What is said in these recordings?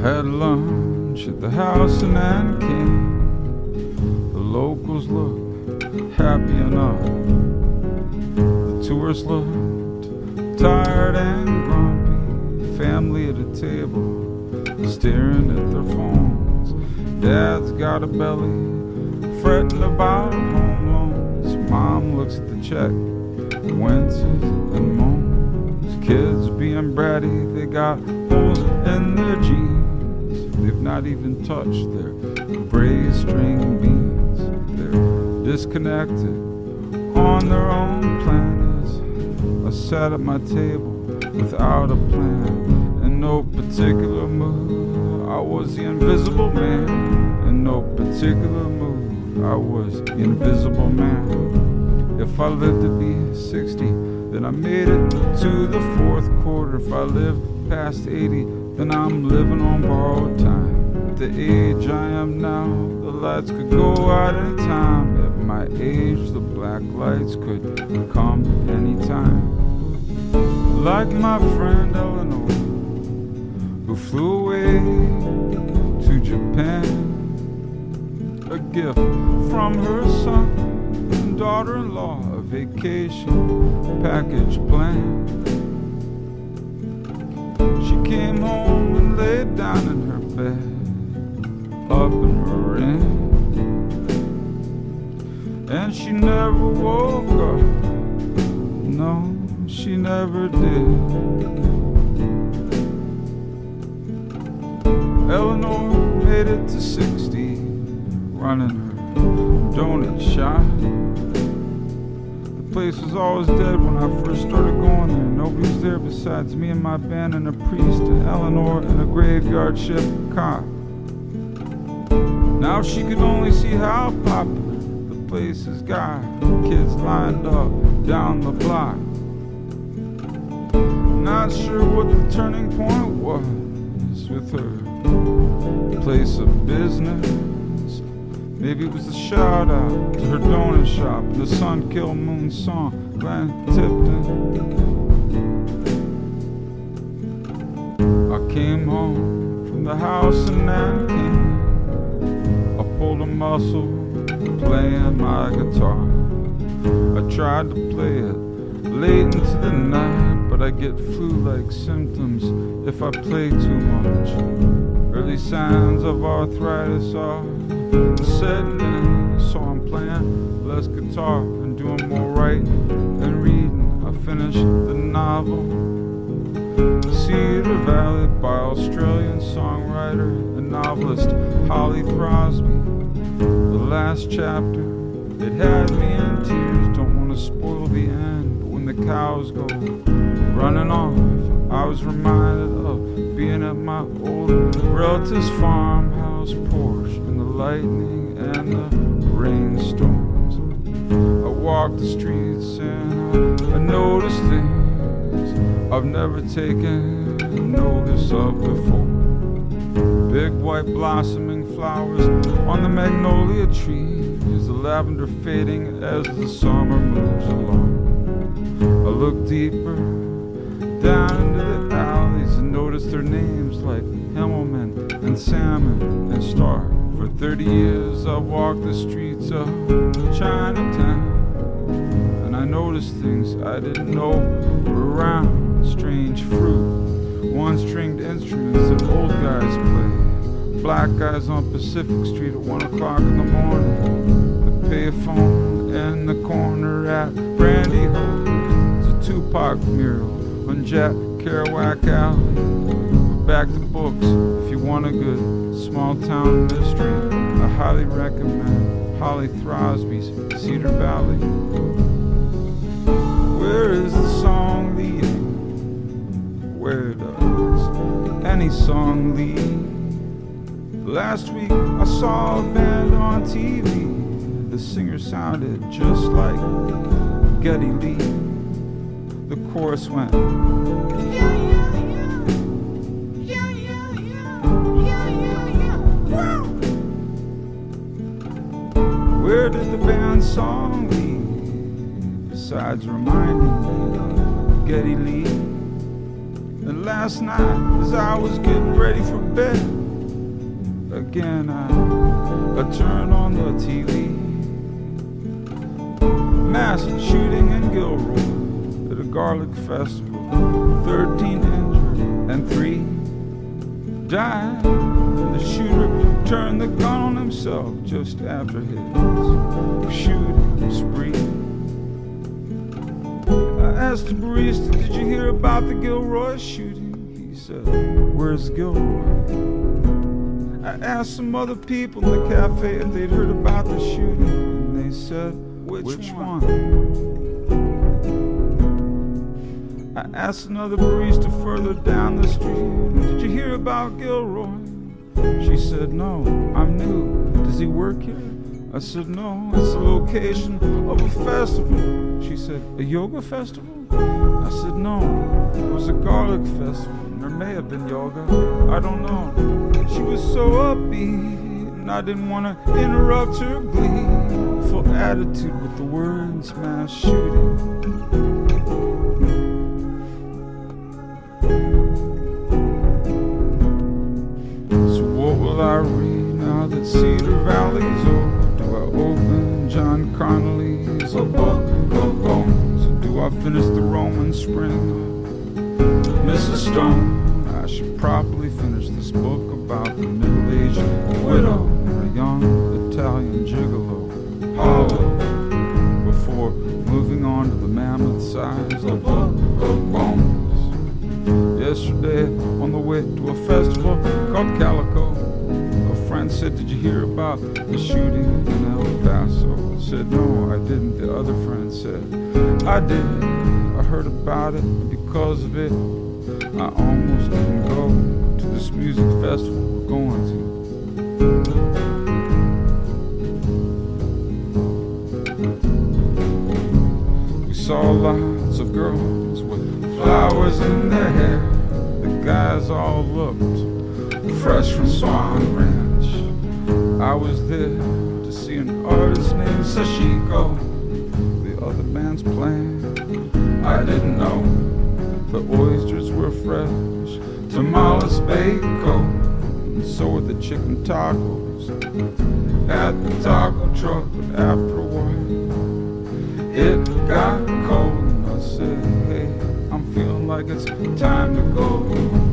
Had lunch at the house and then came. The locals looked happy enough. The tourists looked tired and grumpy. Family at a table staring at their phones. Dad's got a belly fretting about home loans. Mom looks at the check, winces and moans. Kids being bratty, they got holes in their jeans. They've not even touched their braised string beans. They're disconnected on their own planets. I sat at my table without a plan, in no particular mood. I was the invisible man. In no particular mood, I was the invisible man. If I lived to be 60, then I made it to the fourth quarter. If I lived past 80, then I'm living on borrowed time. At the age I am now, the lights could go out anytime. At my age, the black lights could come anytime. Like my friend Eleanor, who flew away to Japan. A gift from her son and daughter-in-law, a vacation package planned. She came home and laid down in her bed, up in Marin, and she never woke up. No, she never did. Eleanor made it to 60, running her donut shop. The place was always dead when I first started going there. Nobody was there besides me and my band and a priest and Eleanor and a graveyard shift cop. Now she could only see how popular the place has got. Kids lined up down the block. Not sure what the turning point was with her place of business. Maybe it was a shout out to her donut shop, the Sun Kill Moon song, Glenn Tipton. I came home from the house and then came. I pulled a muscle playing my guitar. I tried to play it late into the night, but I get flu-like symptoms if I play too much. Early signs of arthritis are setting in, so I'm playing less guitar and doing more writing and reading. I finished the novel Cedar Valley by Australian songwriter and novelist Holly Throsby. The last chapter, it had me in tears. Don't want to spoil the end, but when the cows go running off, I was reminded of being at my old relative's farmhouse porch in the lightning and the rainstorms. I walked the streets and I noticed things I've never taken notice of before. Big white blossoming flowers on the magnolia trees, the lavender fading as the summer moves along. I look deeper down into the alleys and notice their names like Himmelman and Salmon and Star. For 30 years I've walked the streets of Chinatown, and I noticed things I didn't know were around. Strange fruit, one-stringed instruments that old guys play. Black guys on Pacific Street at 1 o'clock in the morning. The payphone in the corner at Brandy Hole. It's a Tupac mural on Jack Kerouac Alley. Back to books if you want a good small-town mystery. I highly recommend Holly Throsby's Cedar Valley. Where is the song leading? Where does any song lead? Last week I saw a band on TV. The singer sounded just like Geddy Lee. The chorus went, yeah, yeah, yeah, yeah, yeah, yeah, yeah, yeah, yeah. Where did the band song lead? Besides reminding me of Geddy Lee. And last night, as I was getting ready for bed, again. I turn on the TV. Massive shooting in Gilroy at a garlic festival. 13 injured and 3 died. The shooter turned the gun on himself just after his shooting spree. I asked the barista, did you hear about the Gilroy shooting? He said, where's Gilroy? I asked some other people in the cafe if they'd heard about the shooting, and they said, which one? I asked another barista further down the street, did you hear about Gilroy? She said, no, I'm new. Does he work here? I said, no, it's the location of a festival. She said, a yoga festival? I said, no, it was a garlic festival. There may have been yoga, I don't know. She was so upbeat, and I didn't want to interrupt her glee. Full attitude with the words mass shooting. So what will I read now that Cedar Valley's over? Do I open John Connolly's A Book of Bones? Or do I finish the Roman Spring? Mrs. Stone, I should probably finish this book about the middle-aged widow and a young Italian gigolo, Paolo, before moving on to the mammoth-sized A Book of Bones. Yesterday, on the way to a festival called Calico, a friend said, did you hear about the shooting in El Paso? I said, no, I didn't. The other friend said, I did. I heard about it, and because of it, I almost didn't go to this music festival we're going to. We saw lots of girls with flowers in their hair. The guys all looked fresh from Swan Ranch. I was there to see an artist named Sashiko. The other band's playing, I didn't know. The oysters were fresh, tamales bacon, and so were the chicken tacos at the taco truck. But after a while, it got cold, and I said, hey, I'm feeling like it's time to go.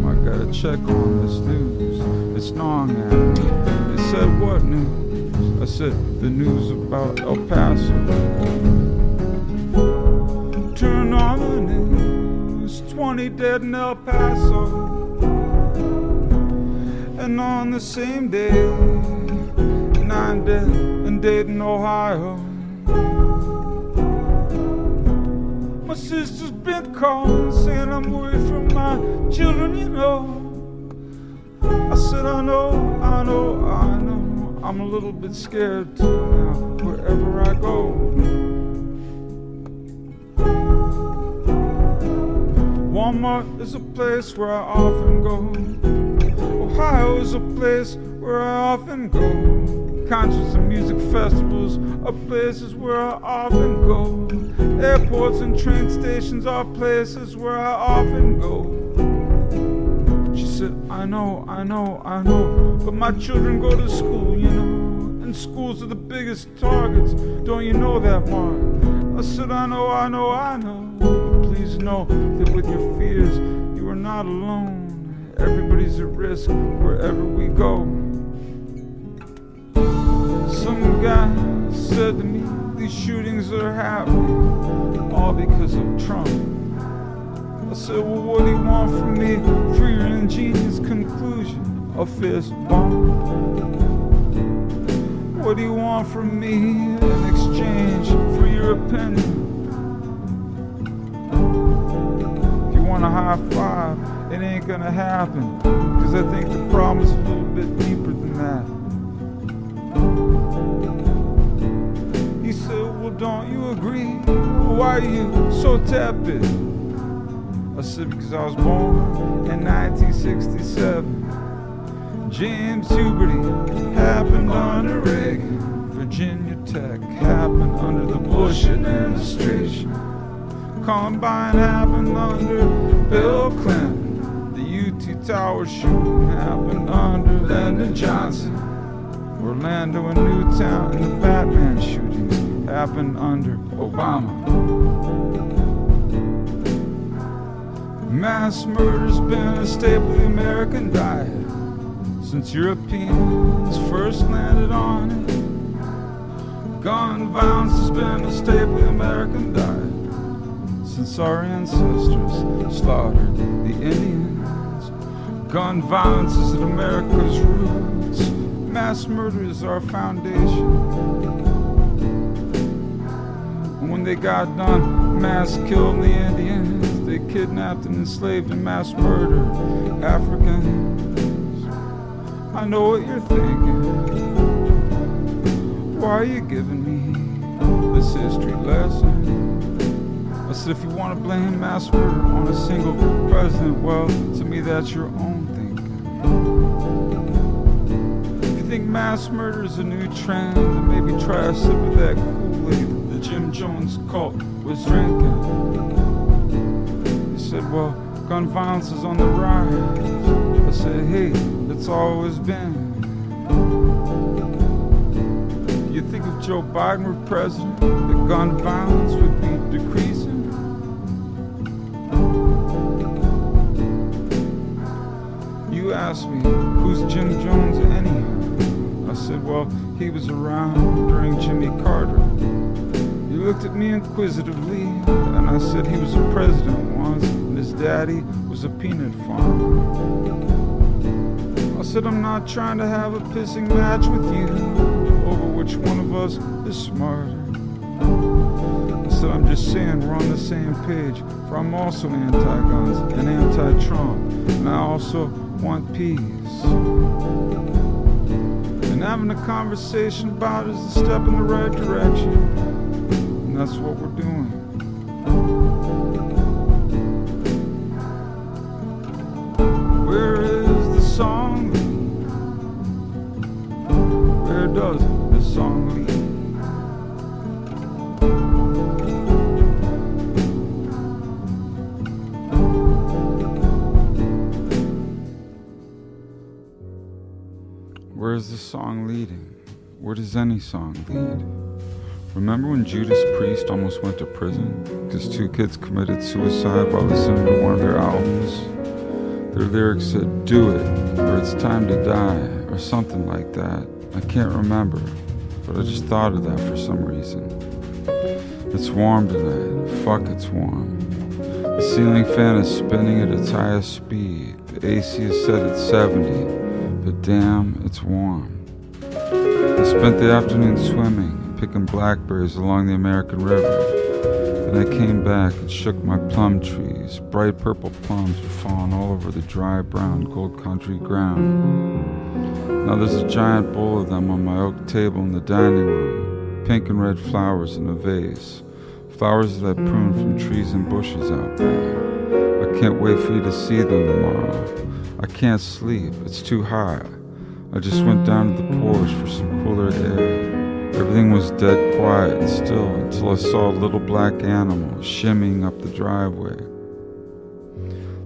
I gotta check on this news. It's gnawing at me. They said, what news? I said, the news about El Paso. Turn on the news. 20 dead in El Paso, and on the same day, 9 dead in Dayton, Ohio. My sister's been calling, saying I'm worried for my children, you know. I said, I know, I'm a little bit scared too now, wherever I go. Walmart is a place where I often go. Ohio is a place where I often go. Concerts and music festivals are places where I often go. Airports and train stations are places where I often go. She said, I know, but my children go to school, you know, and schools are the biggest targets. Don't you know that, Mark? I said, I know. Please know that with your fears, you are not alone. Everybody's at risk wherever we go. Some guy said to me, these shootings are happening all because of Trump. I said, well, what do you want from me for your ingenious conclusion? A fist bump? What do you want from me in exchange for your opinion? Want a high five, it ain't gonna happen, cause I think the problem's a little bit deeper than that. He said, well, don't you agree? Why are you so tepid? I said, because I was born in 1967. James Huberty happened under Reagan. Virginia Tech happened under the Bush administration. Columbine happened under Bill Clinton. The UT Tower shooting happened under Lyndon Johnson. Orlando and Newtown and the Batman shootings happened under Obama. Mass murder's been a staple of the American diet since Europeans first landed on it. Gun violence has been a staple of the American diet since our ancestors slaughtered the Indians. Gun violence is America's roots. Mass murder is our foundation. And when they got done mass killing the Indians, they kidnapped and enslaved and mass murdered Africans. I know what you're thinking. Why are you giving me this history lesson? I said, if you want to blame mass murder on a single president, well, to me that's your own thinking. If you think mass murder is a new trend, then maybe try a sip of that Kool-Aid that the Jim Jones cult was drinking. He said, well, gun violence is on the rise. I said, hey, it's always been. Do you think if Joe Biden were president, that gun violence would be decreasing? You asked me, who's Jim Jones anyhow? I said, well, he was around during Jimmy Carter. He looked at me inquisitively, and I said he was a president once, and his daddy was a peanut farmer. I said, I'm not trying to have a pissing match with you over which one of us is smarter. I said, I'm just saying we're on the same page, for I'm also anti-guns and anti-Trump, and I also want peace. And having a conversation about it is a step in the right direction, and that's what we're doing. Where is the song lead? Where does the song lead? Where is the song leading? Where does any song lead? Remember when Judas Priest almost went to prison because two kids committed suicide while listening to one of their albums? Their lyrics said, do it, or it's time to die, or something like that. I can't remember, but I just thought of that for some reason. It's warm tonight. Fuck, it's warm. The ceiling fan is spinning at its highest speed. The AC is set at 70, but damn, it's warm. I spent the afternoon swimming, picking blackberries along the American River. Then I came back and shook my plum trees. Bright purple plums were falling all over the dry brown gold country ground. Now there's a giant bowl of them on my oak table in the dining room. Pink and red flowers in a vase. Flowers that I pruned from trees and bushes out there. I can't wait for you to see them tomorrow. I can't sleep, it's too hot. I just went down to the porch for some cooler air. Everything was dead quiet and still until I saw a little black animal shimmying up the driveway.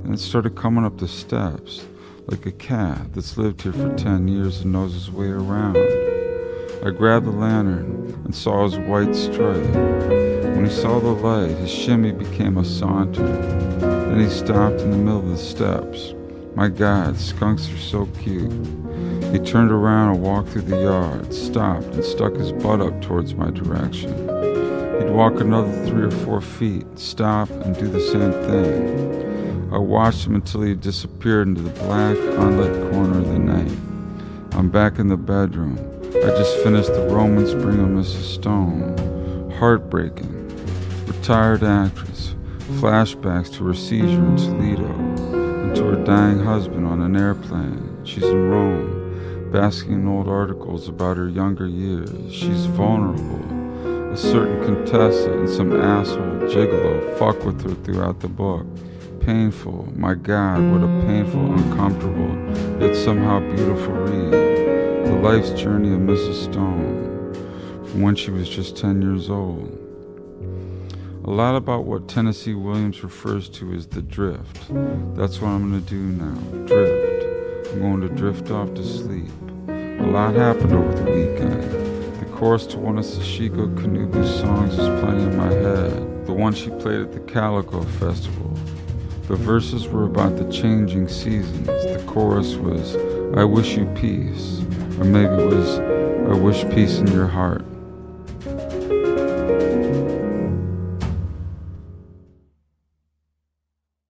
Then it started coming up the steps, like a cat that's lived here for 10 years and knows his way around. I grabbed the lantern and saw his white stripe. When he saw the light, his shimmy became a saunter. Then he stopped in the middle of the steps. My God, skunks are so cute. He turned around and walked through the yard, stopped and stuck his butt up towards my direction. He'd walk another 3 or 4 feet, stop and do the same thing. I watched him until he disappeared into the black, unlit corner of the night. I'm back in the bedroom. I just finished The Roman Spring of Mrs. Stone. Heartbreaking. Retired actress. Flashbacks to her seizure in Toledo. To her dying husband on an airplane. She's in Rome, basking in old articles about her younger years. She's vulnerable. A certain Contessa and some asshole gigolo fuck with her throughout the book. Painful, my God, what a painful, uncomfortable, yet somehow beautiful read. The life's journey of Mrs. Stone, from when she was just 10 years old. A lot about what Tennessee Williams refers to as the drift. That's what I'm going to do now. Drift. I'm going to drift off to sleep. A lot happened over the weekend. The chorus to one of Sashiko Kanubu's songs is playing in my head. The one she played at the Calico Festival. The verses were about the changing seasons. The chorus was, I wish you peace. Or maybe it was, I wish peace in your heart.